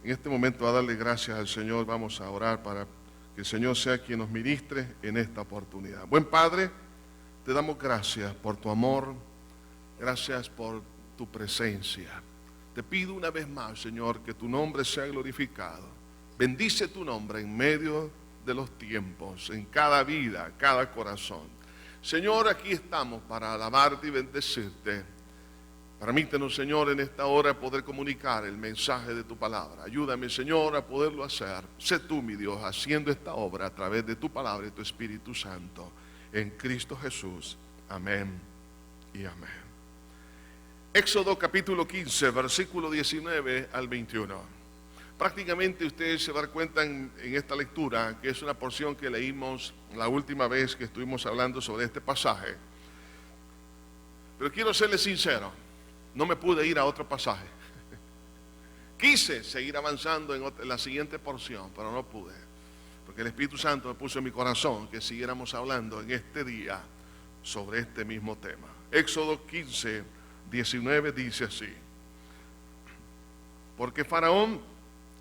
En este momento a darle gracias al Señor, vamos a orar para que el Señor sea quien nos ministre en esta oportunidad. Buen Padre, te damos gracias por tu amor, gracias por tu presencia. Te pido una vez más, Señor, que tu nombre sea glorificado. Bendice tu nombre en medio de los tiempos, en cada vida, cada corazón. Señor, aquí estamos para alabarte y bendecirte. Permítenos, Señor, en esta hora poder comunicar el mensaje de tu palabra. Ayúdame, Señor, a poderlo hacer. Sé tú, mi Dios, haciendo esta obra a través de tu palabra y tu Espíritu Santo. En Cristo Jesús. Amén y amén. Éxodo capítulo 15, versículo 19 al 21. Prácticamente ustedes se dan cuenta en esta lectura que es una porción que leímos la última vez que estuvimos hablando sobre este pasaje. Pero quiero serles sincero. No me pude ir a otro pasaje. Quise seguir avanzando en la siguiente porción, pero no pude. Porque el Espíritu Santo me puso en mi corazón que siguiéramos hablando en este día sobre este mismo tema. Éxodo 15, 19 dice así. Porque Faraón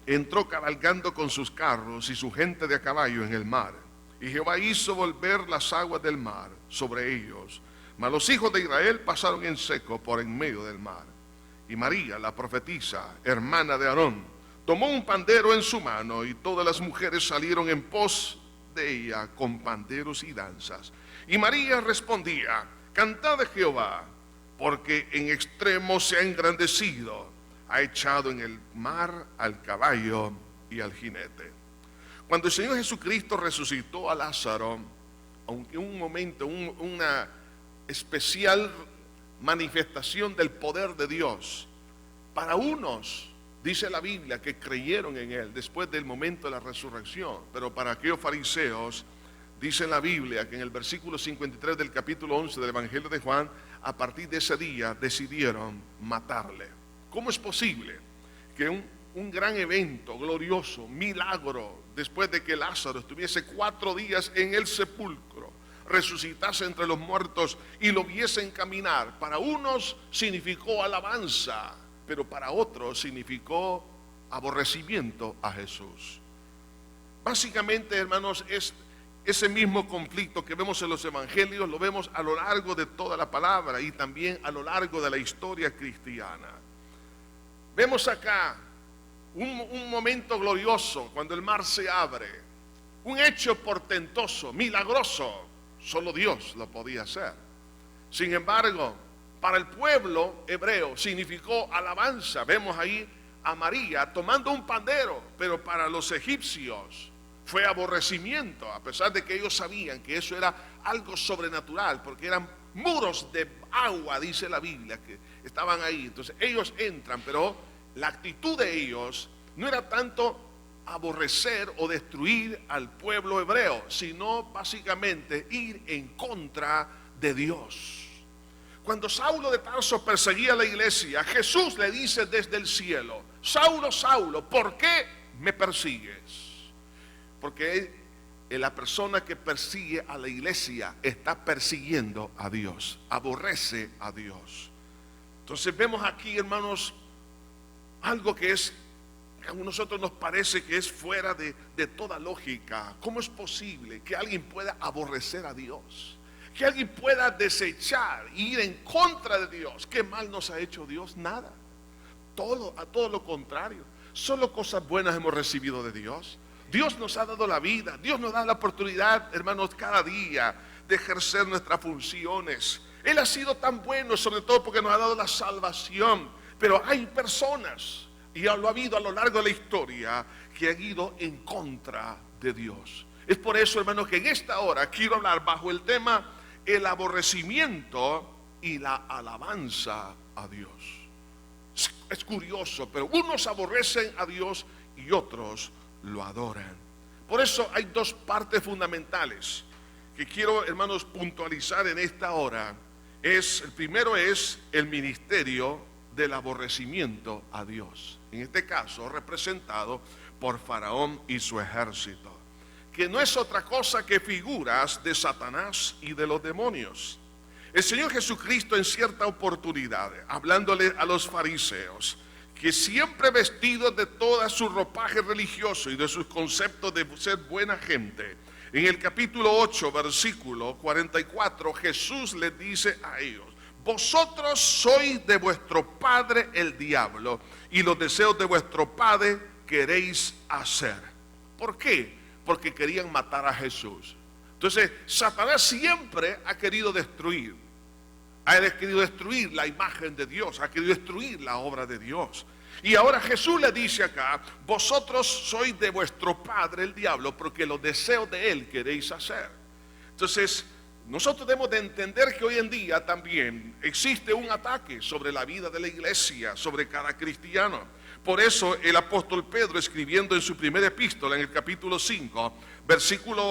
entró cabalgando con sus carros y su gente de a caballo en el mar. Y Jehová hizo volver las aguas del mar sobre ellos. Mas los hijos de Israel pasaron en seco por en medio del mar. Y María, la profetisa, hermana de Aarón, tomó un pandero en su mano, y todas las mujeres salieron en pos de ella con panderos y danzas. Y María respondía: cantad a Jehová, porque en extremo se ha engrandecido, ha echado en el mar al caballo y al jinete. Cuando el Señor Jesucristo resucitó a Lázaro, aunque un momento, una especial manifestación del poder de Dios, para unos, dice la Biblia, que creyeron en Él después del momento de la resurrección, pero para aquellos fariseos, dice la Biblia que en el versículo 53 del capítulo 11 del Evangelio de Juan, a partir de ese día decidieron matarle. ¿Cómo es posible que un gran evento glorioso, milagro, después de que Lázaro estuviese 4 días en el sepulcro, resucitase entre los muertos y lo viesen caminar? Para unos significó alabanza, pero para otros significó aborrecimiento a Jesús. Básicamente, hermanos, es ese mismo conflicto que vemos en los evangelios, lo vemos a lo largo de toda la palabra y también a lo largo de la historia cristiana. Vemos acá un momento glorioso cuando el mar se abre, un hecho portentoso, milagroso. Solo Dios lo podía hacer. Sin embargo, para el pueblo hebreo significó alabanza. Vemos ahí a María tomando un pandero, pero para los egipcios fue aborrecimiento, a pesar de que ellos sabían que eso era algo sobrenatural, porque eran muros de agua, dice la Biblia, que estaban ahí. Entonces ellos entran, pero la actitud de ellos no era tanto aborrecer o destruir al pueblo hebreo, sino básicamente ir en contra de Dios. Cuando Saulo de Tarso perseguía a la iglesia, Jesús le dice desde el cielo: Saulo, Saulo, ¿por qué me persigues? Porque la persona que persigue a la iglesia está persiguiendo a Dios, aborrece a Dios. Entonces vemos aquí, hermanos, algo que a nosotros nos parece que es fuera de toda lógica. ¿Cómo es posible que alguien pueda aborrecer a Dios? Que alguien pueda desechar, ir en contra de Dios. ¿Qué mal nos ha hecho Dios? Nada. A todo lo contrario. Solo cosas buenas hemos recibido de Dios. Dios nos ha dado la vida. Dios nos da la oportunidad, hermanos, cada día de ejercer nuestras funciones. Él ha sido tan bueno, sobre todo porque nos ha dado la salvación. Pero hay personas, y lo ha habido a lo largo de la historia, que han ido en contra de Dios. Es por eso, hermanos, que en esta hora quiero hablar bajo el tema el aborrecimiento y la alabanza a Dios. Es curioso, pero unos aborrecen a Dios y otros lo adoran. Por eso hay 2 partes fundamentales que quiero, hermanos, puntualizar en esta hora. El primero es el ministerio del aborrecimiento a Dios, en este caso representado por Faraón y su ejército, que no es otra cosa que figuras de Satanás y de los demonios. El Señor Jesucristo, en cierta oportunidad, hablándole a los fariseos, que siempre vestido de todo su ropaje religioso y de sus conceptos de ser buena gente, en el capítulo 8, versículo 44, Jesús les dice a ellos: vosotros sois de vuestro padre el diablo, y los deseos de vuestro padre queréis hacer. ¿Por qué? Porque querían matar a Jesús. Entonces, Satanás siempre ha querido destruir la imagen de Dios, ha querido destruir la obra de Dios. Y ahora Jesús le dice acá: vosotros sois de vuestro padre el diablo, porque los deseos de él queréis hacer. Entonces, nosotros debemos de entender que hoy en día también existe un ataque sobre la vida de la iglesia, sobre cada cristiano. Por eso el apóstol Pedro, escribiendo en su primera epístola, en el capítulo 5, versículo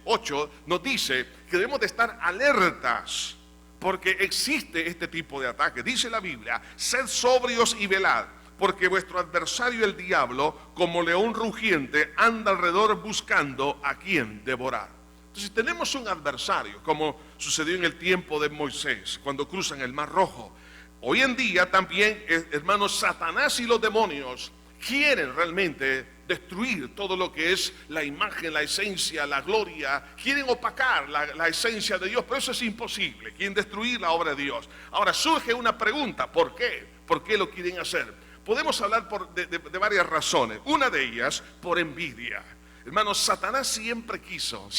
8, nos dice que debemos de estar alertas, porque existe este tipo de ataque. Dice la Biblia: sed sobrios y velad, porque vuestro adversario el diablo, como león rugiente, anda alrededor buscando a quien devorar. Entonces tenemos un adversario, como sucedió en el tiempo de Moisés, cuando cruzan el Mar Rojo. Hoy en día también, hermanos, Satanás y los demonios quieren realmente destruir todo lo que es la imagen, la esencia, la gloria. Quieren opacar la esencia de Dios, pero eso es imposible. Quieren destruir la obra de Dios. Ahora surge una pregunta: ¿por qué? ¿Por qué lo quieren hacer? Podemos hablar de varias razones. Una de ellas, por envidia. Hermanos, Satanás siempre quiso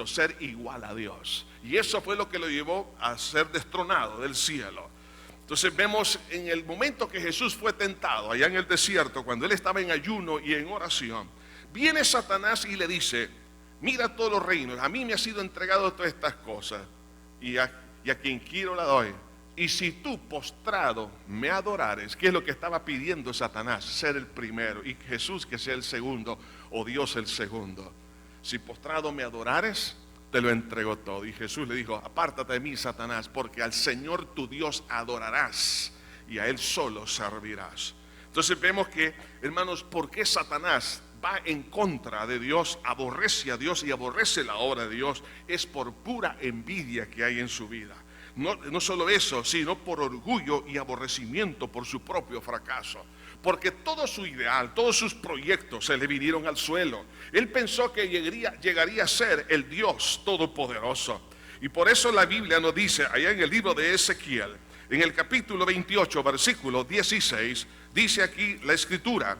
ser igual a Dios. Y eso fue lo que lo llevó a ser destronado del cielo. Entonces vemos en el momento que Jesús fue tentado allá en el desierto, cuando él estaba en ayuno y en oración, viene Satanás y le dice: mira todos los reinos, a mí me ha sido entregado todas estas cosas, y a quien quiero la doy. Y si tú postrado me adorares, ¿qué es lo que estaba pidiendo Satanás? Ser el primero, y Jesús que sea el segundo, o Dios el segundo. Si postrado me adorares, te lo entregó todo. Y Jesús le dijo: apártate de mí, Satanás, porque al Señor tu Dios adorarás y a Él solo servirás. Entonces vemos que, hermanos, ¿por qué Satanás va en contra de Dios, aborrece a Dios y aborrece la obra de Dios? Es por pura envidia que hay en su vida. No solo eso, sino por orgullo y aborrecimiento por su propio fracaso. Porque todo su ideal, todos sus proyectos se le vinieron al suelo. Él pensó que llegaría a ser el Dios Todopoderoso. Y por eso la Biblia nos dice, allá en el libro de Ezequiel, en el capítulo 28, versículo 16, dice aquí la Escritura: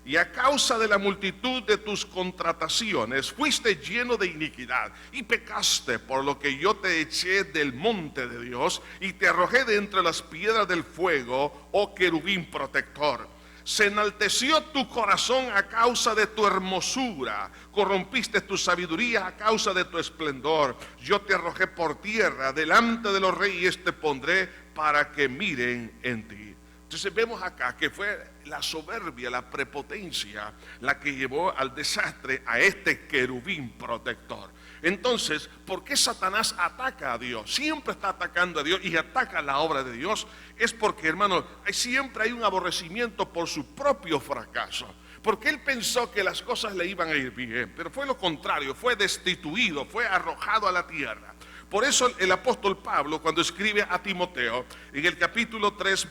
y a causa de la multitud de tus contrataciones fuiste lleno de iniquidad y pecaste, por lo que yo te eché del monte de Dios y te arrojé de entre las piedras del fuego, oh querubín protector. Se enalteció tu corazón a causa de tu hermosura, corrompiste tu sabiduría a causa de tu esplendor. Yo te arrojé por tierra, delante de los reyes te pondré para que miren en ti. Entonces vemos acá que fue la soberbia, la prepotencia, la que llevó al desastre a este querubín protector. Entonces, ¿por qué Satanás ataca a Dios? Siempre está atacando a Dios y ataca la obra de Dios. Es porque, hermanos, siempre hay un aborrecimiento por su propio fracaso. Porque él pensó que las cosas le iban a ir bien, pero fue lo contrario, fue destituido, fue arrojado a la tierra. Por eso el apóstol Pablo, cuando escribe a Timoteo, en el capítulo 3,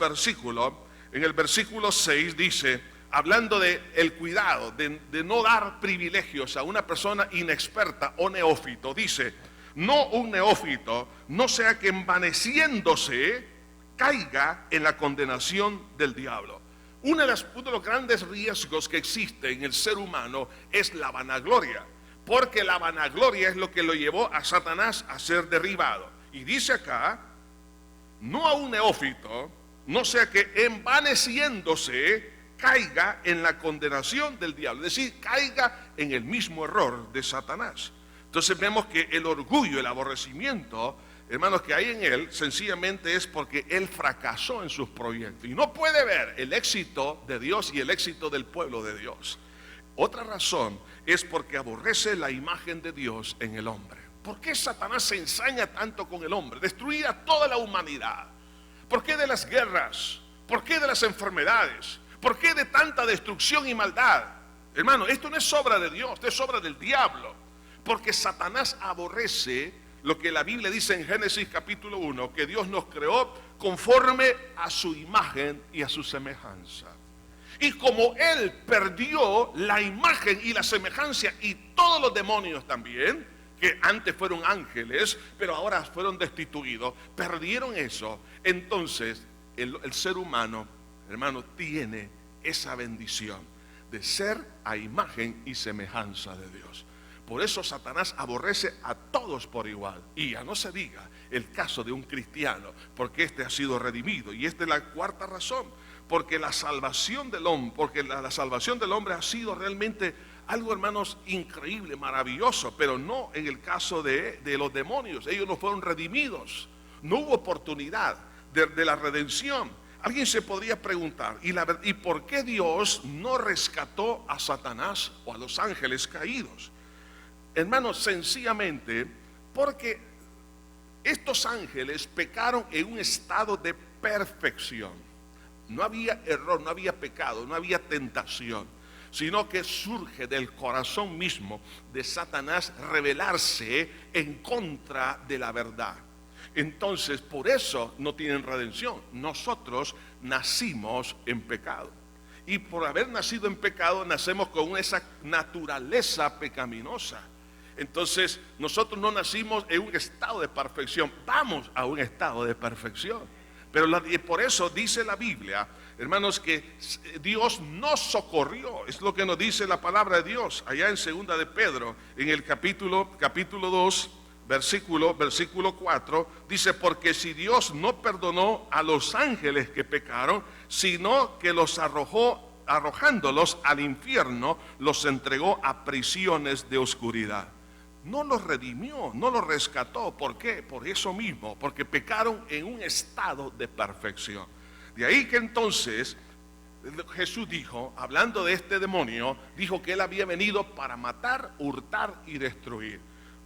en el versículo 6, dice, hablando de el cuidado, de no dar privilegios a una persona inexperta o neófito, dice: no un neófito, no sea que envaneciéndose caiga en la condenación del diablo. Uno de los grandes riesgos que existe en el ser humano es la vanagloria. Porque la vanagloria es lo que lo llevó a Satanás a ser derribado. Y dice acá: no a un neófito, no sea que envaneciéndose caiga en la condenación del diablo. Es decir, caiga en el mismo error de Satanás. Entonces vemos que el orgullo, el aborrecimiento, hermanos, que hay en él, sencillamente es porque él fracasó en sus proyectos. Y no puede ver el éxito de Dios y el éxito del pueblo de Dios. Otra razón es porque aborrece la imagen de Dios en el hombre. ¿Por qué Satanás se ensaña tanto con el hombre? Destruir a toda la humanidad. ¿Por qué de las guerras? ¿Por qué de las enfermedades? ¿Por qué de tanta destrucción y maldad? Hermano, esto no es obra de Dios, esto es obra del diablo. Porque Satanás aborrece lo que la Biblia dice en Génesis capítulo 1, que Dios nos creó conforme a su imagen y a su semejanza. Y como él perdió la imagen y la semejanza, y todos los demonios también, que antes fueron ángeles, pero ahora fueron destituidos, perdieron eso. Entonces el ser humano, hermano, tiene esa bendición de ser a imagen y semejanza de Dios. Por eso Satanás aborrece a todos por igual. Y ya no se diga el caso de un cristiano, porque este ha sido redimido. Y esta es la cuarta razón, porque la salvación del hombre, la salvación del hombre ha sido realmente algo, hermanos, increíble, maravilloso, pero no en el caso de los demonios. Ellos no fueron redimidos, no hubo oportunidad de la redención. Alguien se podría preguntar, ¿y por qué Dios no rescató a Satanás o a los ángeles caídos? Hermanos, sencillamente porque estos ángeles pecaron en un estado de perfección. No había error, no había pecado, no había tentación, sino que surge del corazón mismo de Satanás rebelarse en contra de la verdad. Entonces, por eso no tienen redención. Nosotros nacimos en pecado. Y por haber nacido en pecado, nacemos con esa naturaleza pecaminosa. Entonces, nosotros no nacimos en un estado de perfección, vamos a un estado de perfección. Pero por eso dice la Biblia, hermanos, que Dios nos socorrió. Es lo que nos dice la palabra de Dios allá en segunda de Pedro, en el capítulo 2, versículo 4, dice: porque si Dios no perdonó a los ángeles que pecaron, sino que los arrojándolos al infierno, los entregó a prisiones de oscuridad. No los redimió, no los rescató. ¿Por qué? Por eso mismo, porque pecaron en un estado de perfección. De ahí que entonces Jesús dijo, hablando de este demonio, dijo que él había venido para matar, hurtar y destruir.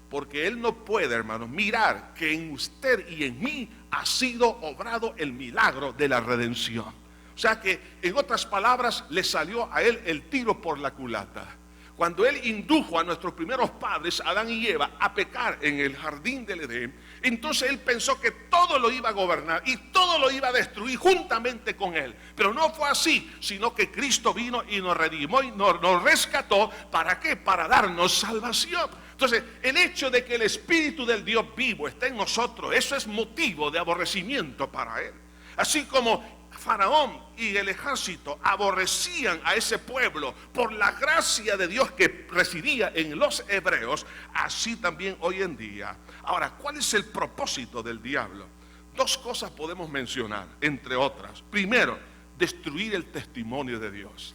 Porque él no puede, hermanos, mirar que en usted y en mí ha sido obrado el milagro de la redención. O sea que, en otras palabras, le salió a él el tiro por la culata. Cuando él indujo a nuestros primeros padres, Adán y Eva, a pecar en el jardín del Edén, entonces él pensó que todo lo iba a gobernar y todo lo iba a destruir juntamente con él. Pero no fue así, sino que Cristo vino y nos redimió y nos rescató. ¿Para qué? Para darnos salvación. Entonces, el hecho de que el Espíritu del Dios vivo esté en nosotros, eso es motivo de aborrecimiento para él. Así como Faraón y el ejército aborrecían a ese pueblo por la gracia de Dios que residía en los hebreos, así también hoy en día. Ahora, ¿cuál es el propósito del diablo? Dos cosas podemos mencionar, entre otras. Primero, destruir el testimonio de Dios.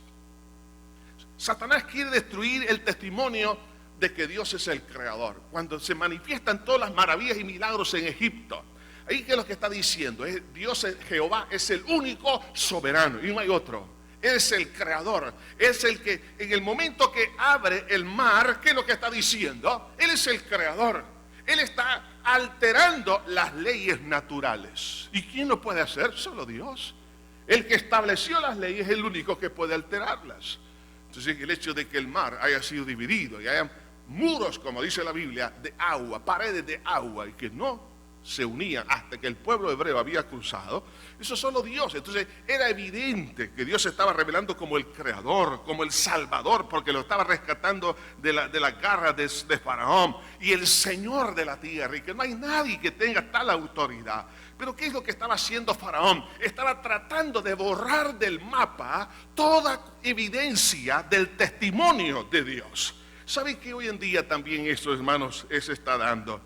Satanás quiere destruir el testimonio de que Dios es el creador. Cuando se manifiestan todas las maravillas y milagros en Egipto, ahí que es lo que está diciendo, Dios Jehová es el único soberano y no hay otro. Él es el creador, es el que en el momento que abre el mar, ¿qué es lo que está diciendo? Él es el creador. Él está alterando las leyes naturales. ¿Y quién lo puede hacer? Solo Dios. El que estableció las leyes es el único que puede alterarlas. Entonces, el hecho de que el mar haya sido dividido y haya muros, como dice la Biblia, de agua, paredes de agua, y que no se unían hasta que el pueblo hebreo había cruzado, eso solo Dios. Entonces era evidente que Dios se estaba revelando como el creador, como el salvador, porque lo estaba rescatando de la garra de Faraón, y el Señor de la tierra, y que no hay nadie que tenga tal autoridad. Pero ¿qué es lo que estaba haciendo Faraón? Estaba tratando de borrar del mapa toda evidencia del testimonio de Dios. ¿Saben que hoy en día también esto, hermanos, se está dando?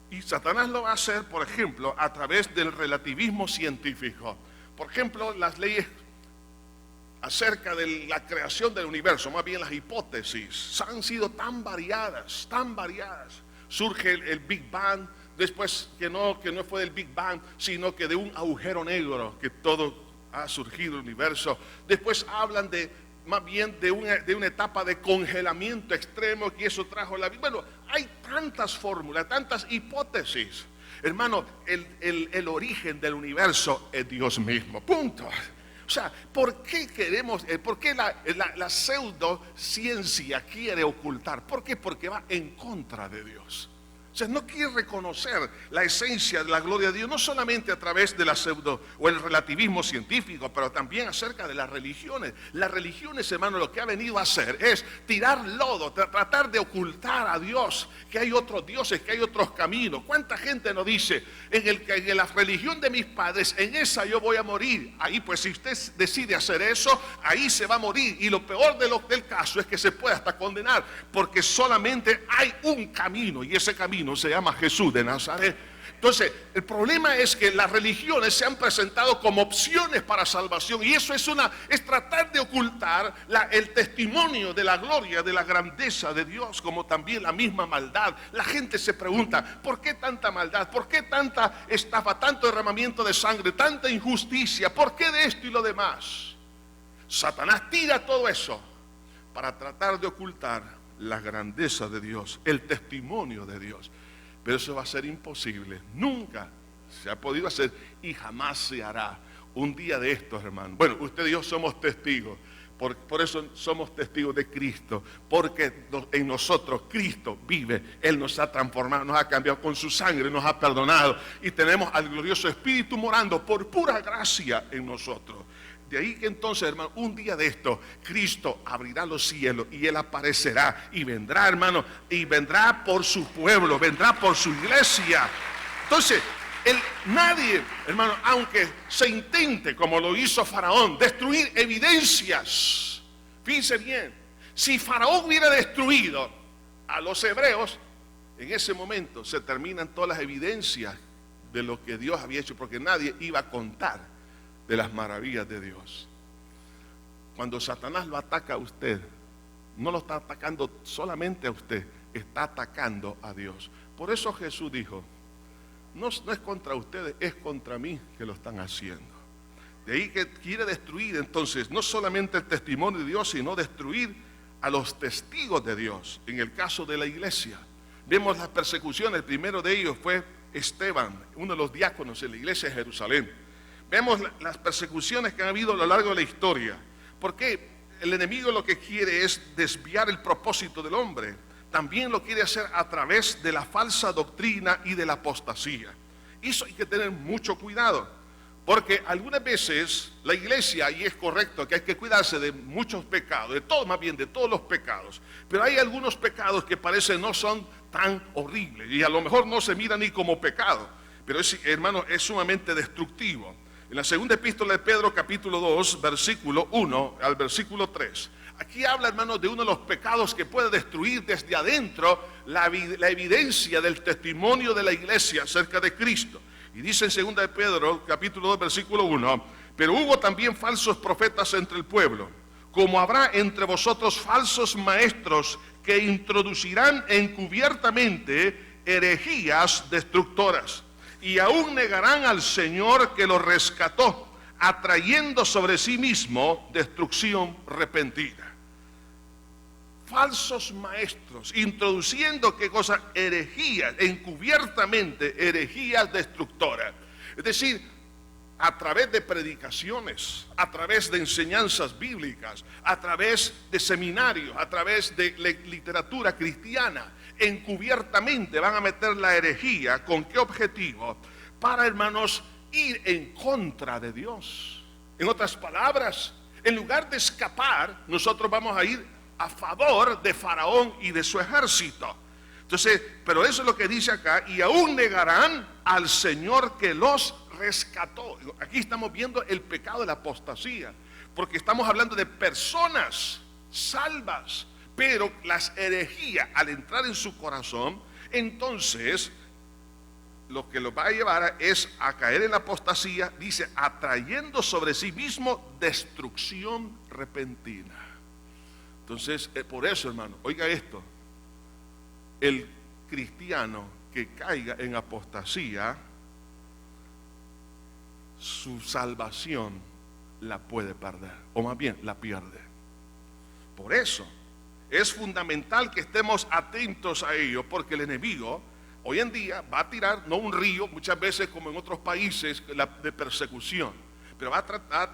Y Satanás lo va a hacer, por ejemplo, a través del relativismo científico. Por ejemplo, las leyes acerca de la creación del universo, más bien las hipótesis, han sido tan variadas, tan variadas. Surge el Big Bang, después que no fue del Big Bang, sino que de un agujero negro, que todo ha surgido el universo. Después hablan más bien de una etapa de congelamiento extremo, que eso trajo la vida. Bueno, hay tantas fórmulas, tantas hipótesis. Hermano, el origen del universo es Dios mismo, punto. O sea, ¿por qué la pseudociencia quiere ocultar? ¿Por qué? Porque va en contra de Dios. O sea, no quiere reconocer la esencia de la gloria de Dios, no solamente a través de la pseudo o el relativismo científico, pero también acerca de las religiones. Las religiones, hermano, lo que ha venido a hacer es tirar lodo, tratar de ocultar a Dios, que hay otros dioses, que hay otros caminos. ¿Cuánta gente nos dice, en la religión de mis padres, en esa yo voy a morir? Ahí, pues, si usted decide hacer eso, ahí se va a morir. Y lo peor del caso es que se puede hasta condenar, porque solamente hay un camino, y ese camino se llama Jesús de Nazaret. Entonces, el problema es que las religiones se han presentado como opciones para salvación, y eso es tratar de ocultar el testimonio de la gloria, de la grandeza de Dios, como también la misma maldad. La gente se pregunta, ¿por qué tanta maldad? ¿Por qué tanta estafa, tanto derramamiento de sangre, tanta injusticia? ¿Por qué de esto y lo demás? Satanás tira todo eso para tratar de ocultar la grandeza de Dios, el testimonio de Dios. Pero eso va a ser imposible. Nunca se ha podido hacer y jamás se hará. Un día de estos, hermano. Bueno, usted y yo somos testigos. Por eso somos testigos de Cristo. Porque en nosotros Cristo vive. Él nos ha transformado, nos ha cambiado con su sangre, nos ha perdonado. Y tenemos al glorioso Espíritu morando por pura gracia en nosotros. De ahí que entonces, hermano, un día de esto, Cristo abrirá los cielos y Él aparecerá y vendrá, hermano, y vendrá por su pueblo, vendrá por su iglesia. Entonces, nadie, hermano, aunque se intente, como lo hizo Faraón, destruir evidencias, fíjense bien, si Faraón hubiera destruido a los hebreos, en ese momento se terminan todas las evidencias de lo que Dios había hecho, porque nadie iba a contar de las maravillas de Dios. Cuando Satanás lo ataca a usted, no lo está atacando solamente a usted, está atacando a Dios. Por eso Jesús dijo, no es contra ustedes, es contra mí que lo están haciendo. De ahí que quiere destruir entonces no solamente el testimonio de Dios, sino destruir a los testigos de Dios. En el caso de la iglesia, vemos las persecuciones. El primero de ellos fue Esteban, uno de los diáconos en la iglesia de Jerusalén. Vemos las persecuciones que han habido a lo largo de la historia. Porque el enemigo lo que quiere es desviar el propósito del hombre. También lo quiere hacer a través de la falsa doctrina y de la apostasía. Eso hay que tener mucho cuidado. Porque algunas veces la iglesia, y es correcto que hay que cuidarse de muchos pecados, de todos, más bien de todos los pecados. Pero hay algunos pecados que parecen no son tan horribles y a lo mejor no se miran ni como pecado. Pero hermano, es sumamente destructivo. En la segunda epístola de Pedro, capítulo 2, versículo 1 al versículo 3. Aquí habla, hermano, de uno de los pecados que puede destruir desde adentro la evidencia del testimonio de la iglesia acerca de Cristo. Y dice en segunda de Pedro, capítulo 2, versículo 1, pero hubo también falsos profetas entre el pueblo, como habrá entre vosotros falsos maestros que introducirán encubiertamente herejías destructoras. Y aún negarán al Señor que los rescató, atrayendo sobre sí mismo destrucción repentina. Falsos maestros, introduciendo, ¿qué cosa? Herejías, encubiertamente herejías destructoras. Es decir, a través de predicaciones, a través de enseñanzas bíblicas, a través de seminarios, a través de literatura cristiana, encubiertamente van a meter la herejía. ¿Con qué objetivo? Para, hermanos, ir en contra de Dios. En otras palabras, en lugar de escapar, nosotros vamos a ir a favor de Faraón y de su ejército. Entonces, pero eso es lo que dice acá, y aún negarán al Señor que los rescató. Aquí estamos viendo el pecado de la apostasía, porque estamos hablando de personas salvas, pero las herejías al entrar en su corazón, entonces lo que los va a llevar es a caer en la apostasía, dice, atrayendo sobre sí mismo destrucción repentina. Entonces, por eso, hermano, oiga esto, el cristiano que caiga en apostasía, su salvación la puede perder, o más bien la pierde. Por eso es fundamental que estemos atentos a ello, porque el enemigo hoy en día va a tirar, no un río, muchas veces como en otros países de persecución, pero va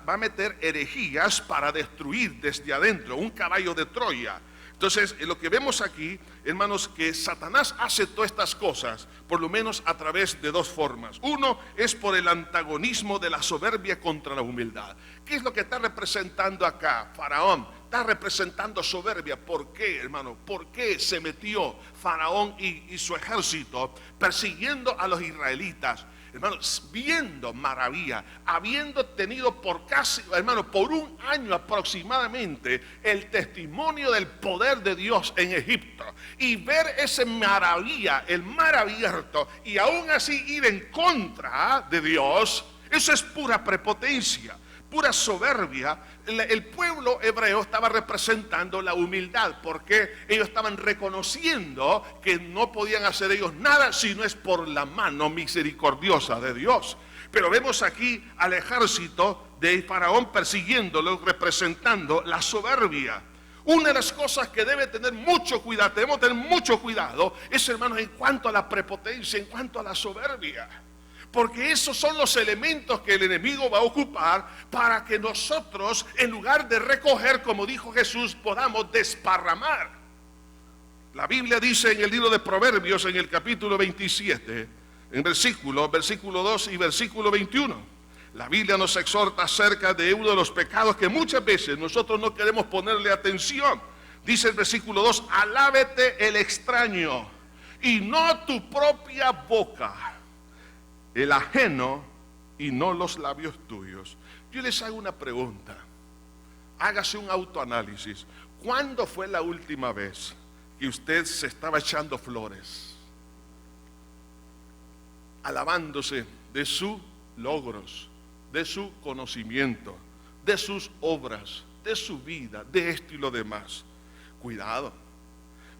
a meter herejías para destruir desde adentro, un caballo de Troya. Entonces, lo que vemos aquí, hermanos, que Satanás hace todas estas cosas, por lo menos a través de dos formas. Uno es por el antagonismo de la soberbia contra la humildad. ¿Qué es lo que está representando acá Faraón? Está representando soberbia. ¿Por qué, hermano? ¿Por qué se metió Faraón y su ejército persiguiendo a los israelitas? Hermanos, viendo maravilla, habiendo tenido por casi, hermano, por un año aproximadamente el testimonio del poder de Dios en Egipto, y ver ese maravilla, el mar abierto, y aún así ir en contra de Dios, eso es pura prepotencia, pura soberbia. El pueblo hebreo estaba representando la humildad, porque ellos estaban reconociendo que no podían hacer ellos nada si no es por la mano misericordiosa de Dios. Pero vemos aquí al ejército de Faraón persiguiéndolo, representando la soberbia. Una de las cosas que debe tener mucho cuidado, debemos tener mucho cuidado, es, hermanos, en cuanto a la prepotencia, en cuanto a la soberbia. Porque esos son los elementos que el enemigo va a ocupar para que nosotros, en lugar de recoger, como dijo Jesús, podamos desparramar. La Biblia dice en el libro de Proverbios, en el capítulo 27, en versículo 2 y versículo 21. La Biblia nos exhorta acerca de uno de los pecados que muchas veces nosotros no queremos ponerle atención. Dice el versículo 2, alábete el extraño y no tu propia boca, el ajeno y no los labios tuyos. Yo les hago una pregunta. Hágase un autoanálisis. ¿Cuándo fue la última vez que usted se estaba echando flores, alabándose de sus logros, de su conocimiento, de sus obras, de su vida, de esto y lo demás? Cuidado,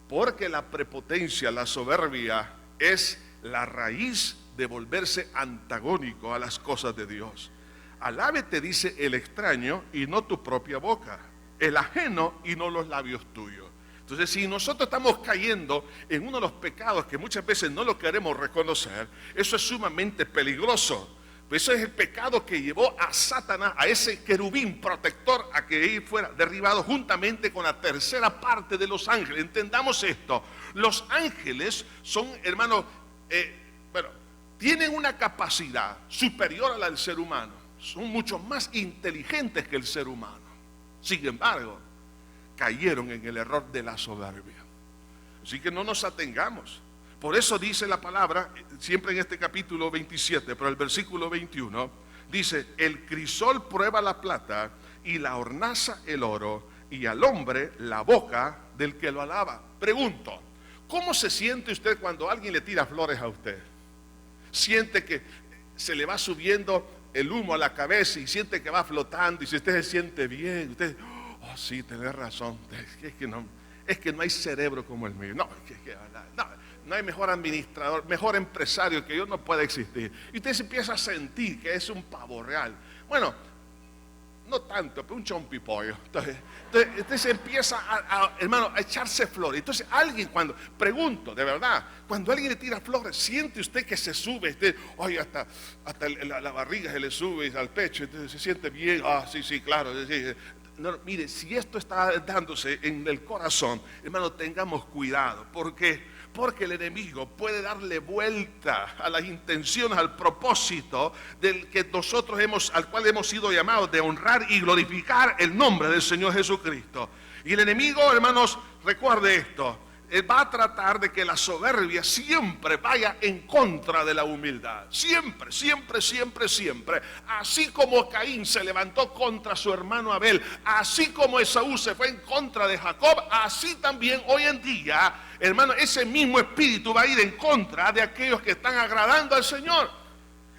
porque la prepotencia, la soberbia es la raíz de volverse antagónico a las cosas de Dios. Alábete, dice, el extraño y no tu propia boca, el ajeno y no los labios tuyos. Entonces, si nosotros estamos cayendo en uno de los pecados que muchas veces no lo queremos reconocer, eso es sumamente peligroso. Eso es el pecado que llevó a Satanás, a ese querubín protector, a que él fuera derribado juntamente con la tercera parte de los ángeles. Entendamos esto. Los ángeles son, hermanos, tienen una capacidad superior a la del ser humano. Son mucho más inteligentes que el ser humano. Sin embargo, cayeron en el error de la soberbia. Así que no nos atengamos. Por eso dice la palabra, siempre en este capítulo 27, pero el versículo 21, dice, el crisol prueba la plata y la hornaza el oro, y al hombre la boca del que lo alaba. Pregunto, ¿cómo se siente usted cuando alguien le tira flores a usted? Siente que se le va subiendo el humo a la cabeza y siente que va flotando, y si usted se siente bien, usted, oh sí, tenés razón, es que no hay cerebro como el mío, no hay mejor administrador, mejor empresario que yo no puede existir. Y usted se empieza a sentir que es un pavo real. Bueno, no tanto, pero un chompipollo. Entonces usted se empieza hermano, a echarse flores. Entonces alguien pregunto, de verdad, cuando alguien le tira flores, ¿siente usted que se sube? Oye, hasta la barriga se le sube al pecho, entonces se siente bien. Sí, claro. Sí. No, mire, si esto está dándose en el corazón, hermano, tengamos cuidado, porque el enemigo puede darle vuelta a las intenciones, al propósito del que al cual hemos sido llamados, de honrar y glorificar el nombre del Señor Jesucristo. Y el enemigo, hermanos, recuerde esto, él va a tratar de que la soberbia siempre vaya en contra de la humildad. Siempre. Así como Caín se levantó contra su hermano Abel, así como Esaú se fue en contra de Jacob, así también hoy en día, hermano, ese mismo espíritu va a ir en contra de aquellos que están agradando al Señor.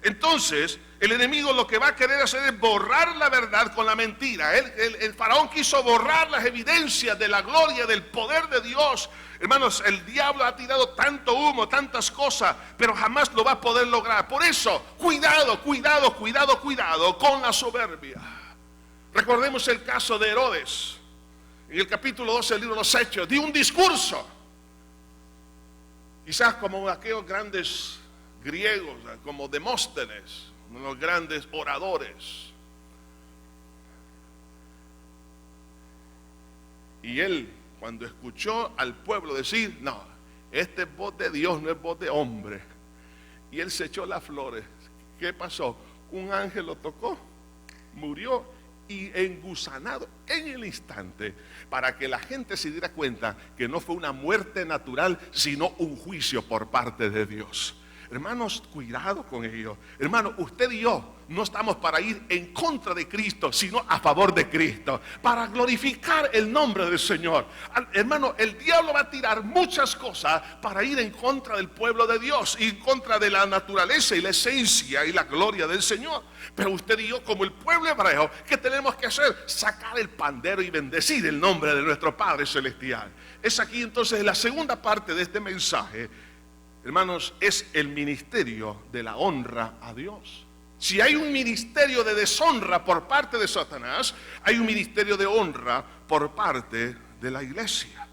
Entonces, el enemigo lo que va a querer hacer es borrar la verdad con la mentira. El faraón quiso borrar las evidencias de la gloria, del poder de Dios. Hermanos, el diablo ha tirado tanto humo, tantas cosas, pero jamás lo va a poder lograr. Por eso, cuidado con la soberbia. Recordemos el caso de Herodes. En el capítulo 12 del libro de los Hechos, dio un discurso. Quizás como aquellos grandes griegos, como Demóstenes, uno de los grandes oradores. Y él cuando escuchó al pueblo decir, no, esta es voz de Dios, no es voz de hombre. Y él se echó las flores. ¿Qué pasó? Un ángel lo tocó, murió y engusanado en el instante, para que la gente se diera cuenta que no fue una muerte natural, sino un juicio por parte de Dios. Hermanos, cuidado con ello. Hermano, usted y yo no estamos para ir en contra de Cristo, sino a favor de Cristo, para glorificar el nombre del Señor. Hermano, el diablo va a tirar muchas cosas para ir en contra del pueblo de Dios, y en contra de la naturaleza y la esencia y la gloria del Señor. Pero usted y yo, como el pueblo hebreo, ¿qué tenemos que hacer? Sacar el pandero y bendecir el nombre de nuestro Padre Celestial. Es aquí entonces la segunda parte de este mensaje. Hermanos, es el ministerio de la honra a Dios. Si hay un ministerio de deshonra por parte de Satanás, hay un ministerio de honra por parte de la iglesia.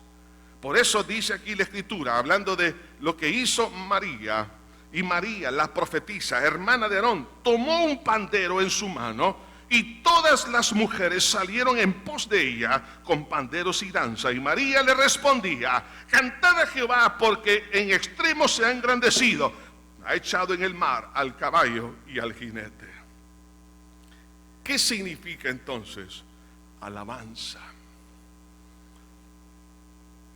Por eso dice aquí la Escritura, hablando de lo que hizo María, y María, la profetisa, hermana de Aarón, tomó un pandero en su mano, y todas las mujeres salieron en pos de ella con panderos y danza. Y María le respondía, cantad a Jehová, porque en extremo se ha engrandecido, ha echado en el mar al caballo y al jinete. ¿Qué significa entonces alabanza?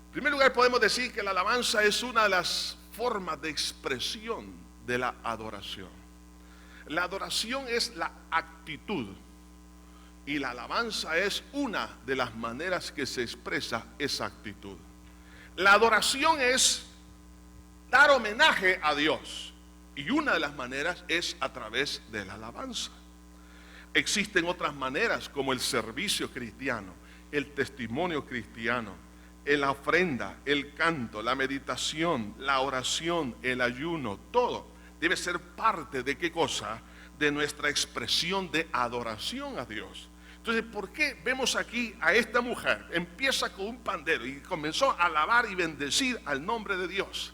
En primer lugar, podemos decir que la alabanza es una de las formas de expresión de la adoración. La adoración es la actitud, y la alabanza es una de las maneras que se expresa esa actitud. La adoración es dar homenaje a Dios, y una de las maneras es a través de la alabanza. Existen otras maneras, como el servicio cristiano, el testimonio cristiano, la ofrenda, el canto, la meditación, la oración, el ayuno, todo debe ser parte de ¿qué cosa? De nuestra expresión de adoración a Dios. Entonces, ¿por qué vemos aquí a esta mujer? Empieza con un pandero y comenzó a alabar y bendecir al nombre de Dios.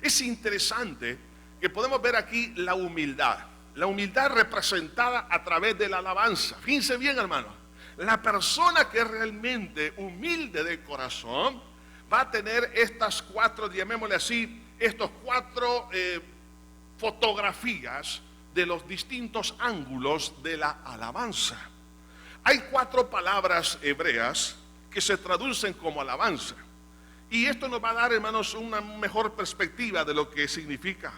Es interesante que podemos ver aquí la humildad. La humildad representada a través de la alabanza. Fíjense bien, hermano. La persona que es realmente humilde de corazón va a tener estas cuatro, llamémosle así, estos cuatro fotografías de los distintos ángulos de la alabanza. Hay cuatro palabras hebreas que se traducen como alabanza, y esto nos va a dar, hermanos, una mejor perspectiva de lo que significa.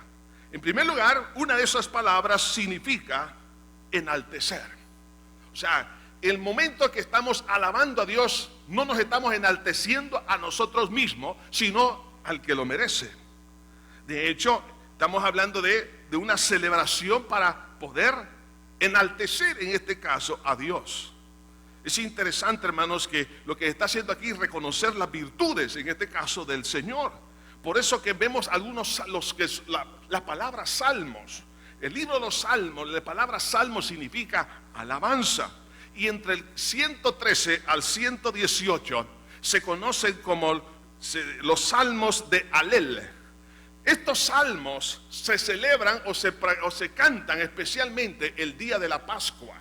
En primer lugar, una de esas palabras significa enaltecer. O sea, el momento que estamos alabando a Dios, no nos estamos enalteciendo a nosotros mismos, sino al que lo merece. De hecho, estamos hablando de una celebración para poder enaltecer, en este caso, a Dios. Es interesante, hermanos, que lo que está haciendo aquí es reconocer las virtudes, en este caso, del Señor. Por eso que vemos la palabra salmos. El libro de los salmos, la palabra salmo significa alabanza. Y entre el 113 al 118 se conocen como los salmos de Alel. Estos salmos se celebran o se cantan especialmente el día de la Pascua,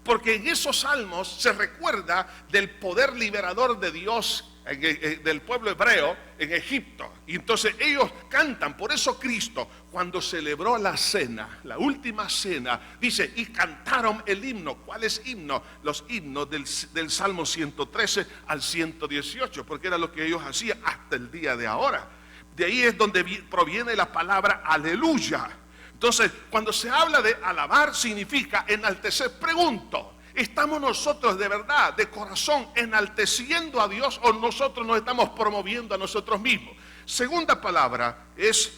porque en esos salmos se recuerda del poder liberador de Dios del pueblo hebreo en Egipto. Y entonces ellos cantan. Por eso Cristo, cuando celebró la cena, la última cena, dice, y cantaron el himno. ¿Cuál es himno? Los himnos del Salmo 113 al 118, porque era lo que ellos hacían hasta el día de ahora. De ahí es donde proviene la palabra aleluya. Entonces, cuando se habla de alabar, significa enaltecer. Pregunto, ¿estamos nosotros de verdad, de corazón, enalteciendo a Dios, o nosotros nos estamos promoviendo a nosotros mismos? Segunda palabra es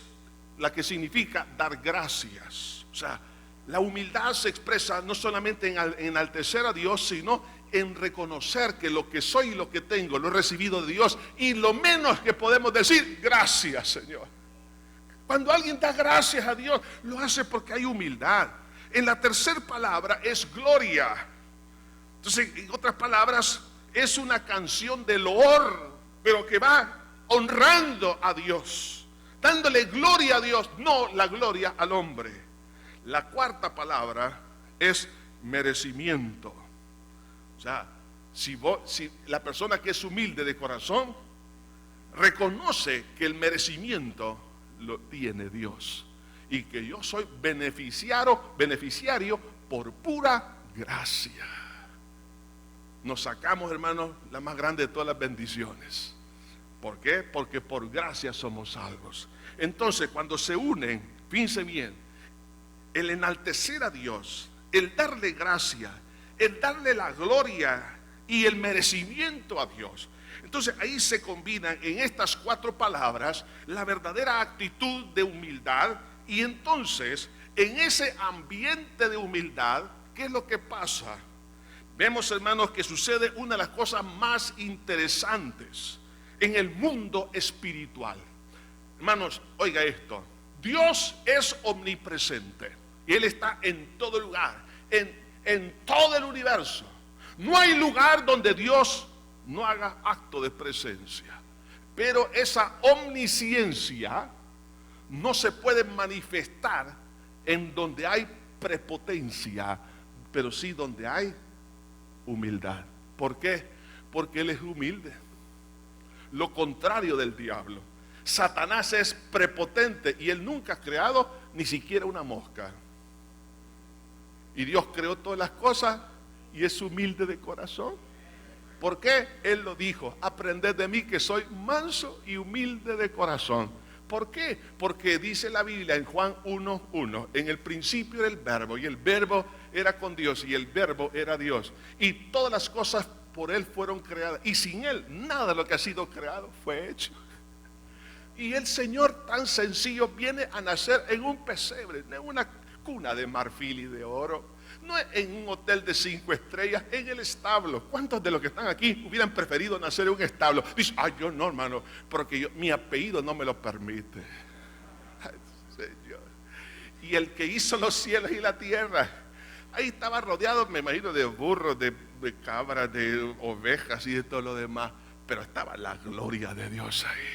la que significa dar gracias. O sea, la humildad se expresa no solamente en enaltecer a Dios, sino en reconocer que lo que soy y lo que tengo lo he recibido de Dios, y lo menos que podemos decir, gracias, Señor. Cuando alguien da gracias a Dios, lo hace porque hay humildad. En la tercera palabra es gloria. Entonces, en otras palabras, es una canción de loor, pero que va honrando a Dios, dándole gloria a Dios, no la gloria al hombre. La cuarta palabra es merecimiento. O sea, Si la persona que es humilde de corazón reconoce que el merecimiento lo tiene Dios y que yo soy beneficiario por pura gracia, nos sacamos, hermanos, la más grande de todas las bendiciones. ¿Por qué? Porque por gracia somos salvos. Entonces, cuando se unen, fíjense bien, el enaltecer a Dios, el darle gracia, el darle la gloria y el merecimiento a Dios. Entonces ahí se combinan en estas 4 palabras la verdadera actitud de humildad. Y entonces, en ese ambiente de humildad, ¿qué es lo que pasa? Vemos, hermanos, que sucede una de las cosas más interesantes en el mundo espiritual. Hermanos, oiga esto: Dios es omnipresente y Él está en todo lugar, en todo el universo. No hay lugar donde Dios no haga acto de presencia. Pero esa omnisciencia no se puede manifestar en donde hay prepotencia, pero sí donde hay humildad. ¿Por qué? Porque Él es humilde. Lo contrario del diablo. Satanás es prepotente y él nunca ha creado ni siquiera una mosca. Y Dios creó todas las cosas y es humilde de corazón. ¿Por qué? Él lo dijo: aprended de mí que soy manso y humilde de corazón. ¿Por qué? Porque dice la Biblia en Juan 1:1, en el principio era el verbo y el verbo era con Dios y el verbo era Dios. Y todas las cosas por Él fueron creadas y sin Él nada de lo que ha sido creado fue hecho. Y el Señor tan sencillo viene a nacer en un pesebre, no en una cuna de marfil y de oro, no en un hotel de 5 estrellas, en el establo. ¿Cuántos de los que están aquí hubieran preferido nacer en un establo? Dice: ay, yo no, hermano, porque mi apellido no me lo permite. Ay, Señor. Y el que hizo los cielos y la tierra, ahí estaba rodeado, me imagino, de burros, de cabras, de ovejas y de todo lo demás, pero estaba la gloria de Dios ahí.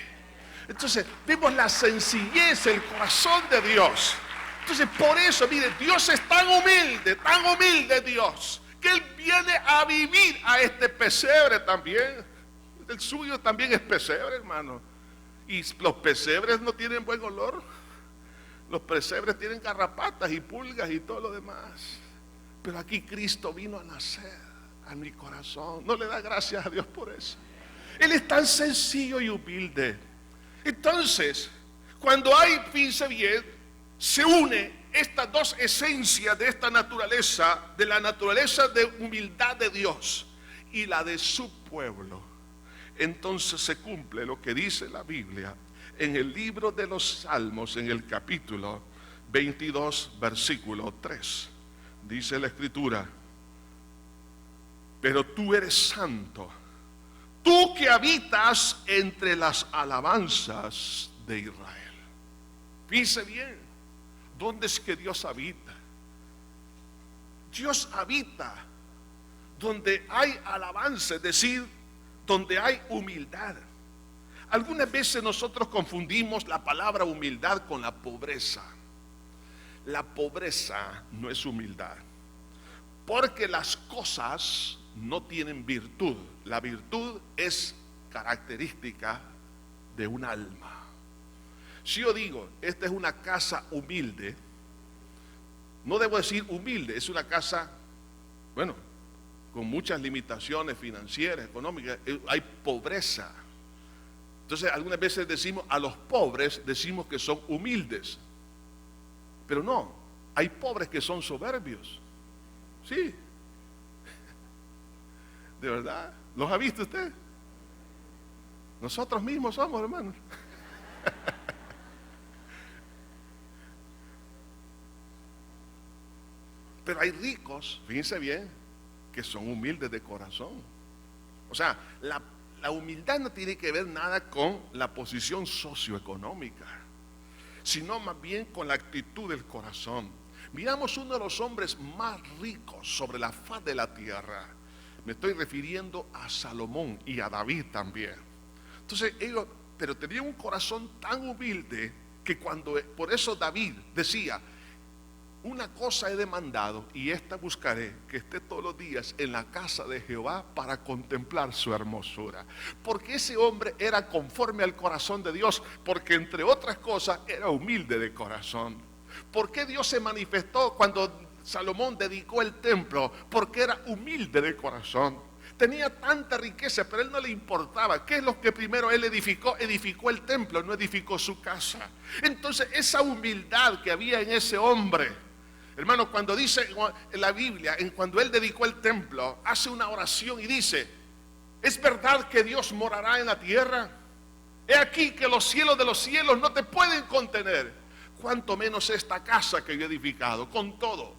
Entonces vemos la sencillez, el corazón de Dios. Entonces por eso, mire, Dios es tan humilde Dios, que Él viene a vivir a este pesebre también. El suyo también es pesebre, hermano. Y los pesebres no tienen buen olor. Los pesebres tienen garrapatas y pulgas y todo lo demás. Pero aquí Cristo vino a nacer a mi corazón. ¿No le da gracias a Dios por eso? Él es tan sencillo y humilde. Entonces, cuando hay, fíjense bien, se une estas dos esencias de esta naturaleza, de la naturaleza de humildad de Dios y la de su pueblo, entonces se cumple lo que dice la Biblia en el libro de los Salmos, en el capítulo 22, versículo 3. Dice la Escritura: pero tú eres santo, tú que habitas entre las alabanzas de Israel. Fíjese bien, ¿dónde es que Dios habita? Dios habita donde hay alabanza, es decir, donde hay humildad. Algunas veces nosotros confundimos la palabra humildad con la pobreza. La pobreza no es humildad, porque las cosas no tienen virtud. La virtud es característica de un alma. Si yo digo, esta es una casa humilde, no debo decir humilde, es una casa, bueno, con muchas limitaciones financieras, económicas, hay pobreza. Entonces algunas veces decimos, a los pobres decimos que son humildes, pero no, hay pobres que son soberbios. Sí, de verdad, ¿los ha visto usted? Nosotros mismos somos, hermanos. Pero hay ricos, fíjense bien, que son humildes de corazón. O sea, la humildad no tiene que ver nada con la posición socioeconómica, sino más bien con la actitud del corazón. Miramos uno de los hombres más ricos sobre la faz de la tierra. Me estoy refiriendo a Salomón y a David también. Entonces ellos, pero tenían un corazón tan humilde que por eso David decía: una cosa he demandado y esta buscaré, que esté todos los días en la casa de Jehová para contemplar su hermosura. Porque ese hombre era conforme al corazón de Dios, porque entre otras cosas era humilde de corazón. ¿Por qué Dios se manifestó cuando Salomón dedicó el templo? Porque era humilde de corazón. Tenía tanta riqueza, pero a él no le importaba. ¿Qué es lo que primero él edificó? Edificó el templo, no edificó su casa. Entonces esa humildad que había en ese hombre, hermano, cuando dice en la Biblia, cuando él dedicó el templo, hace una oración y dice: ¿es verdad que Dios morará en la tierra? He aquí que los cielos de los cielos no te pueden contener, cuanto menos esta casa que yo he edificado. Con todo,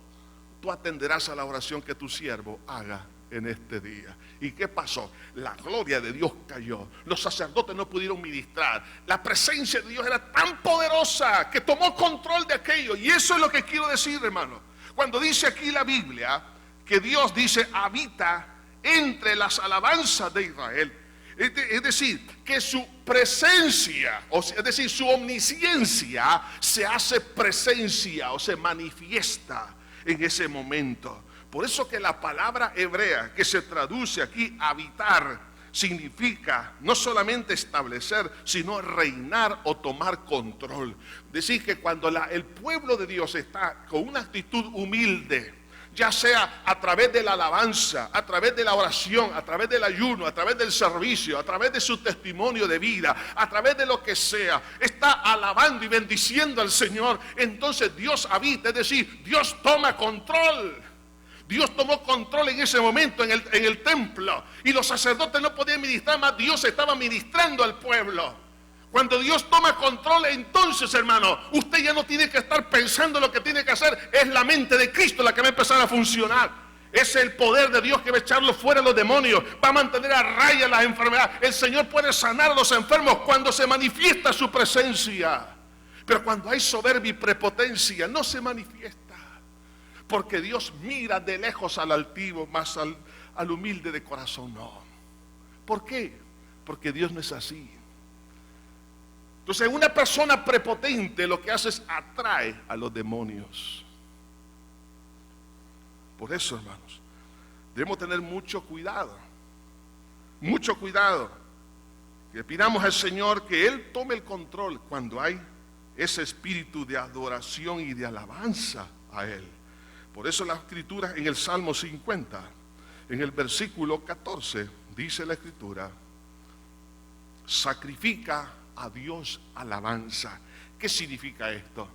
tú atenderás a la oración que tu siervo haga en este día. ¿Y qué pasó? La gloria de Dios cayó. Los sacerdotes no pudieron ministrar. La presencia de Dios era tan poderosa que tomó control de aquello. Y eso es lo que quiero decir, hermano. Cuando dice aquí la Biblia que Dios dice habita entre las alabanzas de Israel, es decir, que su presencia, es decir, su omnisciencia se hace presencia o se manifiesta en ese momento. Por eso que la palabra hebrea que se traduce aquí habitar significa no solamente establecer, sino reinar o tomar control. Decir que cuando el pueblo de Dios está con una actitud humilde, ya sea a través de la alabanza, a través de la oración, a través del ayuno, a través del servicio, a través de su testimonio de vida, a través de lo que sea, está alabando y bendiciendo al Señor, entonces Dios habita, es decir, Dios toma control. Dios tomó control en ese momento en el templo, y los sacerdotes no podían ministrar más. Dios estaba ministrando al pueblo. Cuando Dios toma control, entonces, hermano, usted ya no tiene que estar pensando lo que tiene que hacer. Es la mente de Cristo la que va a empezar a funcionar. Es el poder de Dios que va a echarlo fuera a los demonios, va a mantener a raya las enfermedades. El Señor puede sanar a los enfermos cuando se manifiesta su presencia. Pero cuando hay soberbia y prepotencia, no se manifiesta. Porque Dios mira de lejos al altivo, más al humilde de corazón no. ¿Por qué? Porque Dios no es así. Entonces una persona prepotente lo que hace es atrae a los demonios. Por eso, hermanos, debemos tener mucho cuidado. Mucho cuidado. Que pidamos al Señor que Él tome el control cuando hay ese espíritu de adoración y de alabanza a Él. Por eso la Escritura en el Salmo 50, en el versículo 14, dice la Escritura: sacrifica a Dios alabanza. ¿Qué significa esto?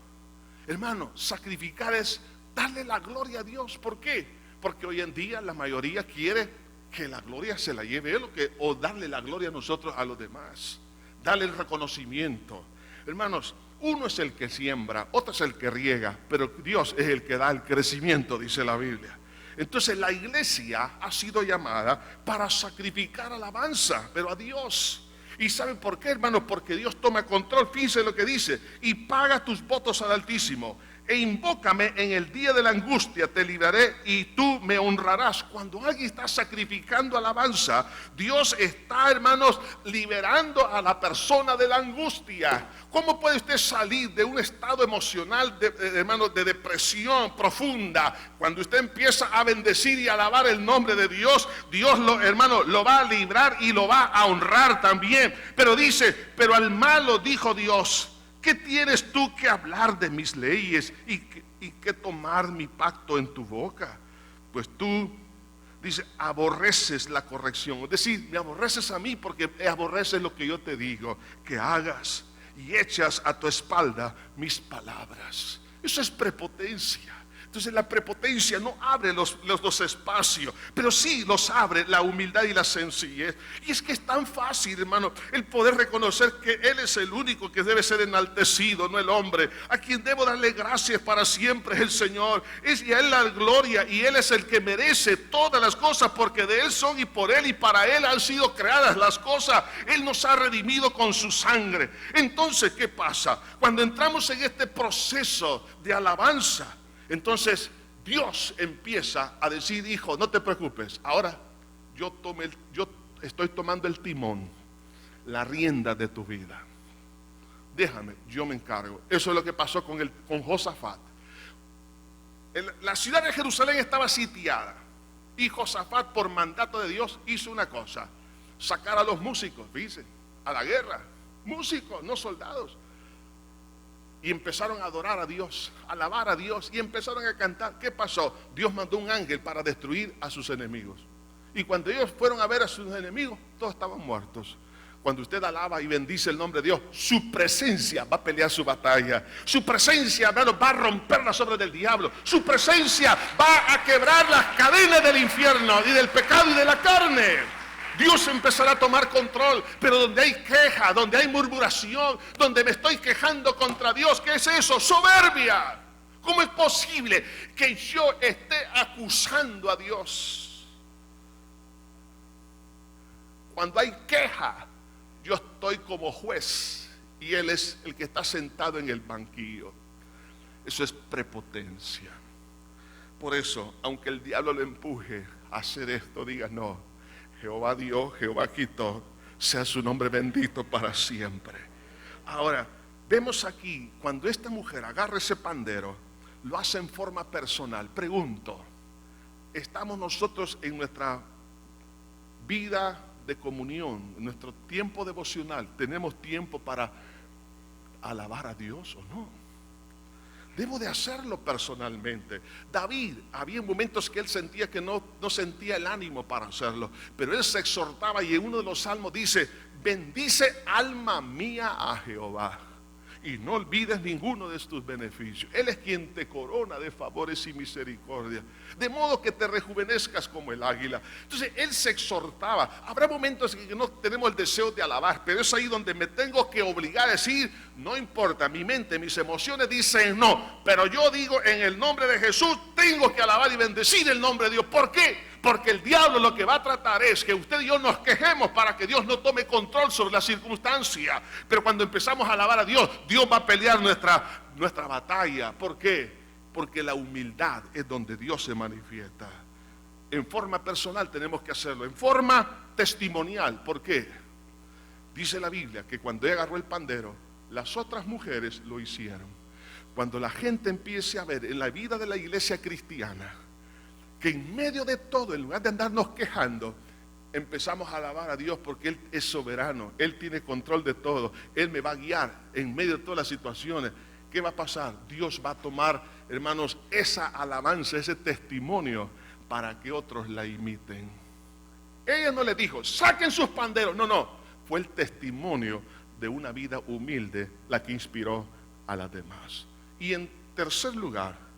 Hermano, sacrificar es darle la gloria a Dios. ¿Por qué? Porque hoy en día la mayoría quiere que la gloria se la lleve Él o darle la gloria a nosotros, a los demás. Darle el reconocimiento. Hermanos, uno es el que siembra, otro es el que riega, pero Dios es el que da el crecimiento, dice la Biblia. Entonces la iglesia ha sido llamada para sacrificar alabanza, pero a Dios. ¿Y saben por qué, hermanos? Porque Dios toma control. Fíjense lo que dice: y paga tus votos al Altísimo, e invócame en el día de la angustia, te libraré y tú me honrarás. Cuando alguien está sacrificando alabanza, Dios está, hermanos, liberando a la persona de la angustia. ¿Cómo puede usted salir de un estado emocional, hermanos, de depresión profunda? Cuando usted empieza a bendecir y a alabar el nombre de Dios, Dios, hermano, lo va a librar y lo va a honrar también. Pero dice: pero al malo dijo Dios: ¿qué tienes tú que hablar de mis leyes y que tomar mi pacto en tu boca? Pues tú, dice, aborreces la corrección. Es decir, me aborreces a mí porque aborreces lo que yo te digo que hagas, y echas a tu espalda mis palabras. Eso es prepotencia. Entonces la prepotencia no abre los espacios, pero sí los abre la humildad y la sencillez. Y es que es tan fácil, hermano, el poder reconocer que Él es el único que debe ser enaltecido, no el hombre. A quien debo darle gracias para siempre es el Señor. Y a Él la gloria, y Él es el que merece todas las cosas, porque de Él son y por Él y para Él han sido creadas las cosas. Él nos ha redimido con su sangre. Entonces, ¿qué pasa? Cuando entramos en este proceso de alabanza, entonces Dios empieza a decir: hijo, no te preocupes, ahora yo estoy tomando el timón, la rienda de tu vida. Déjame, yo me encargo. Eso es lo que pasó con Josafat. La ciudad de Jerusalén estaba sitiada. Y Josafat, por mandato de Dios, hizo una cosa: sacar a los músicos, fíjense, a la guerra. Músicos, no soldados. Y empezaron a adorar a Dios, a alabar a Dios, y empezaron a cantar. ¿Qué pasó? Dios mandó un ángel para destruir a sus enemigos. Y cuando ellos fueron a ver a sus enemigos, todos estaban muertos. Cuando usted alaba y bendice el nombre de Dios, su presencia va a pelear su batalla. Su presencia, hermano, va a romper las obras del diablo. Su presencia va a quebrar las cadenas del infierno y del pecado y de la carne. Dios empezará a tomar control. Pero donde hay queja, donde hay murmuración, donde me estoy quejando contra Dios, ¿qué es eso? Soberbia. ¿Cómo es posible que yo esté acusando a Dios? Cuando hay queja, yo estoy como juez y Él es el que está sentado en el banquillo. Eso es prepotencia. Por eso, aunque el diablo le empuje a hacer esto, diga: no, Jehová dio, Jehová quitó, sea su nombre bendito para siempre. Ahora, vemos aquí, cuando esta mujer agarra ese pandero, lo hace en forma personal. Pregunto, ¿estamos nosotros en nuestra vida de comunión, en nuestro tiempo devocional, tenemos tiempo para alabar a Dios o no? Debo de hacerlo personalmente. David, había momentos que él sentía que no sentía el ánimo para hacerlo, pero él se exhortaba, y en uno de los salmos dice: bendice alma mía a Jehová, y no olvides ninguno de tus beneficios. Él es quien te corona de favores y misericordia, de modo que te rejuvenezcas como el águila. Entonces él se exhortaba. Habrá momentos en que no tenemos el deseo de alabar, pero es ahí donde me tengo que obligar a decir: no importa, mi mente, mis emociones dicen no, pero yo digo, en el nombre de Jesús tengo que alabar y bendecir el nombre de Dios. ¿Por qué? Porque el diablo lo que va a tratar es que usted y yo nos quejemos para que Dios no tome control sobre la circunstancia. Pero cuando empezamos a alabar a Dios, Dios va a pelear nuestra batalla. ¿Por qué? Porque la humildad es donde Dios se manifiesta. En forma personal tenemos que hacerlo, en forma testimonial. ¿Por qué? Dice la Biblia que cuando ella agarró el pandero, las otras mujeres lo hicieron. Cuando la gente empiece a ver en la vida de la iglesia cristiana que en medio de todo, en lugar de andarnos quejando, empezamos a alabar a Dios, porque Él es soberano, Él tiene control de todo, Él me va a guiar en medio de todas las situaciones. ¿Qué va a pasar? Dios va a tomar, hermanos, esa alabanza, ese testimonio, para que otros la imiten. Ella no le dijo: saquen sus panderos. No, fue el testimonio de una vida humilde la que inspiró a las demás. Y en tercer lugar,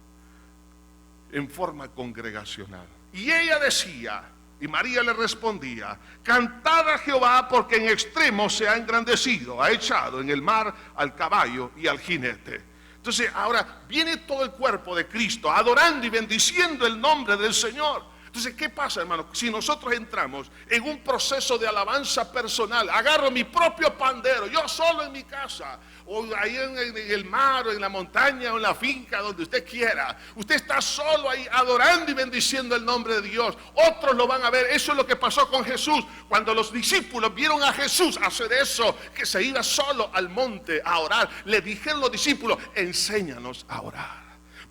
en forma congregacional. Y ella decía, y María le respondía: cantad a Jehová, porque en extremo se ha engrandecido, ha echado en el mar al caballo y al jinete. Entonces ahora viene todo el cuerpo de Cristo adorando y bendiciendo el nombre del Señor. Entonces, ¿qué pasa, hermano? Si nosotros entramos en un proceso de alabanza personal, agarro mi propio pandero, yo solo en mi casa, o ahí en el mar, o en la montaña, o en la finca, donde usted quiera, usted está solo ahí adorando y bendiciendo el nombre de Dios. Otros lo van a ver. Eso es lo que pasó con Jesús. Cuando los discípulos vieron a Jesús hacer eso, que se iba solo al monte a orar, le dijeron los discípulos: enséñanos a orar.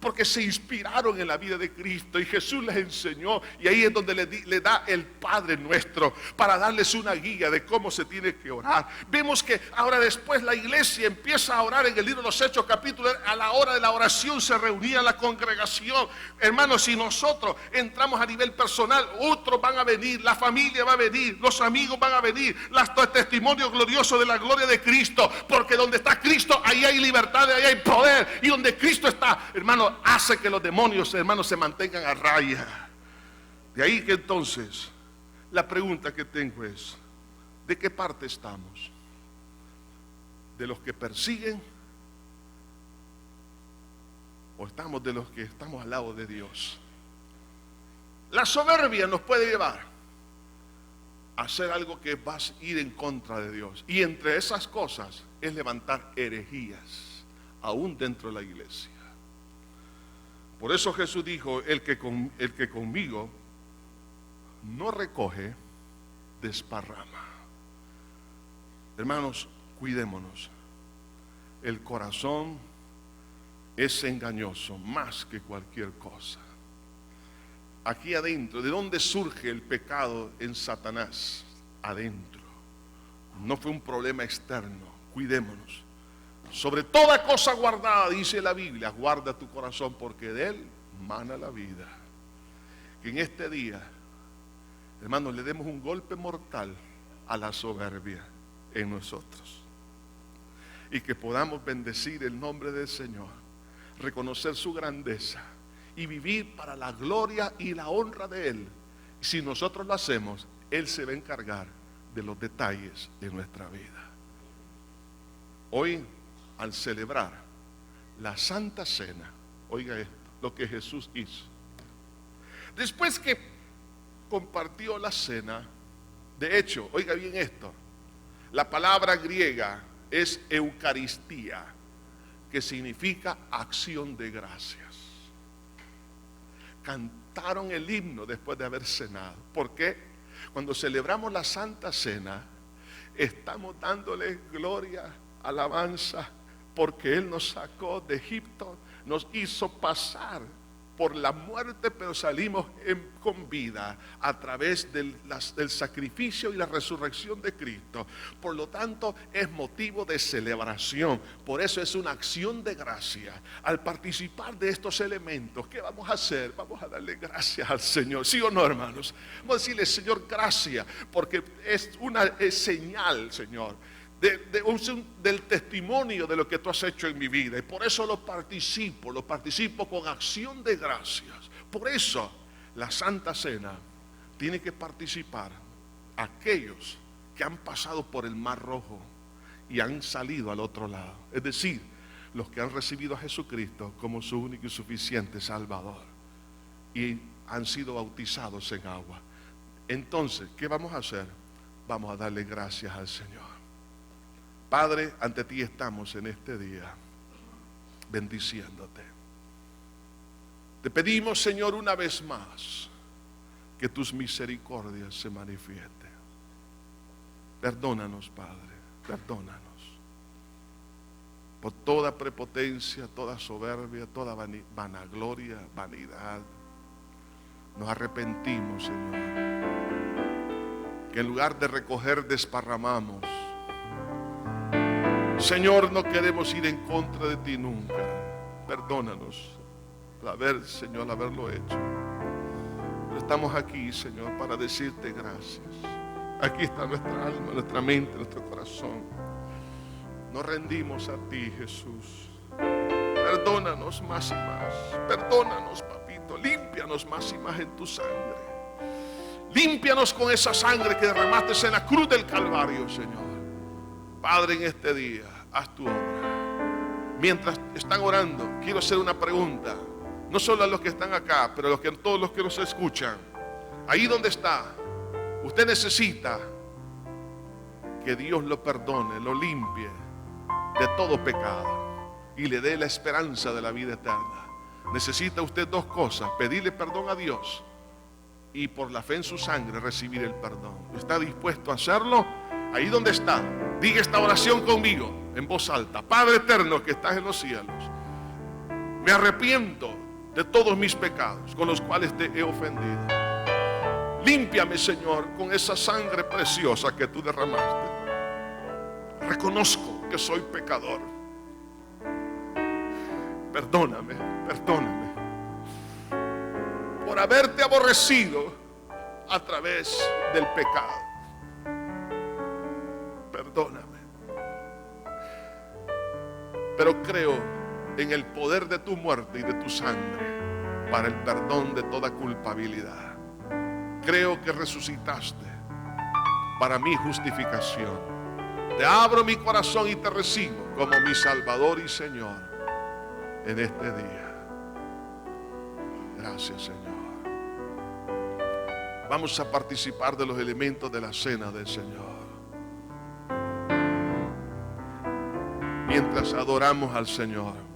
Porque se inspiraron en la vida de Cristo y Jesús les enseñó, y ahí es donde le da el Padre Nuestro para darles una guía de cómo se tiene que orar. Vemos que ahora después la iglesia empieza a orar. En el libro de los Hechos capítulo, a la hora de la oración se reunía la congregación. Hermanos, si nosotros entramos a nivel personal, otros van a venir, la familia va a venir, los amigos van a venir, los testimonios gloriosos de la gloria de Cristo, porque donde está Cristo, ahí hay libertad, ahí hay poder, y donde Cristo está, hermano, hace que los demonios, hermanos, se mantengan a raya. De ahí que entonces la pregunta que tengo es: ¿de qué parte estamos? ¿De los que persiguen, o estamos de los que estamos al lado de Dios? La soberbia nos puede llevar a hacer algo que va a ir en contra de Dios, y entre esas cosas es levantar herejías aún dentro de la iglesia. Por eso Jesús dijo: el que conmigo no recoge, desparrama. Hermanos, cuidémonos. El corazón es engañoso más que cualquier cosa. Aquí adentro, ¿de dónde surge el pecado en Satanás? Adentro. No fue un problema externo. Cuidémonos. Sobre toda cosa guardada, dice la Biblia, guarda tu corazón porque de él mana la vida. Que en este día, hermanos, le demos un golpe mortal a la soberbia en nosotros. Y que podamos bendecir el nombre del Señor, reconocer su grandeza y vivir para la gloria y la honra de Él. Si nosotros lo hacemos, Él se va a encargar de los detalles de nuestra vida. Hoy, al celebrar la Santa Cena, oiga esto, lo que Jesús hizo. Después que compartió la cena, de hecho, oiga bien esto, la palabra griega es Eucaristía, que significa acción de gracias. Cantaron el himno después de haber cenado. ¿Por qué? Cuando celebramos la Santa Cena, estamos dándole gloria, alabanza, porque Él nos sacó de Egipto, nos hizo pasar por la muerte, pero salimos con vida a través del sacrificio y la resurrección de Cristo. Por lo tanto, es motivo de celebración. Por eso es una acción de gracia. Al participar de estos elementos, ¿qué vamos a hacer? Vamos a darle gracias al Señor. ¿Sí o no, hermanos? Vamos a decirle, Señor, gracias, porque es una señal, Señor, del testimonio de lo que tú has hecho en mi vida, y por eso lo participo con acción de gracias. Por eso la Santa Cena tiene que participar aquellos que han pasado por el Mar Rojo y han salido al otro lado, es decir, los que han recibido a Jesucristo como su único y suficiente Salvador y han sido bautizados en agua. Entonces, ¿qué vamos a hacer? Vamos a darle gracias al Señor. Padre, ante ti estamos en este día, bendiciéndote. Te pedimos, Señor, una vez más, que tus misericordias se manifiesten. Perdónanos, Padre, perdónanos por toda prepotencia, toda soberbia, toda vanagloria, vanidad. Nos arrepentimos, Señor, que en lugar de recoger desparramamos. Señor, no queremos ir en contra de ti nunca. Perdónanos Señor, haberlo hecho. Pero estamos aquí, Señor, para decirte gracias. Aquí está nuestra alma, nuestra mente, nuestro corazón. Nos rendimos a ti, Jesús. Perdónanos más y más. Perdónanos, papito. Límpianos más y más en tu sangre. Límpianos con esa sangre que derramaste en la cruz del Calvario, Señor. Padre, en este día, haz tu obra. Mientras están orando, quiero hacer una pregunta. No solo a los que están acá, pero a todos los que nos escuchan. Ahí donde está, usted necesita que Dios lo perdone, lo limpie de todo pecado y le dé la esperanza de la vida eterna. Necesita usted dos cosas: pedirle perdón a Dios y por la fe en su sangre recibir el perdón. ¿Está dispuesto a hacerlo? Ahí donde está, diga esta oración conmigo en voz alta. Padre eterno que estás en los cielos, me arrepiento de todos mis pecados con los cuales te he ofendido. Límpiame, Señor, con esa sangre preciosa que tú derramaste. Reconozco que soy pecador. Perdóname, perdóname por haberte aborrecido a través del pecado. Perdóname. Pero creo en el poder de tu muerte y de tu sangre para el perdón de toda culpabilidad. Creo que resucitaste para mi justificación. Te abro mi corazón y te recibo como mi Salvador y Señor en este día. Gracias, Señor. Vamos a participar de los elementos de la cena del Señor. Mientras adoramos al Señor,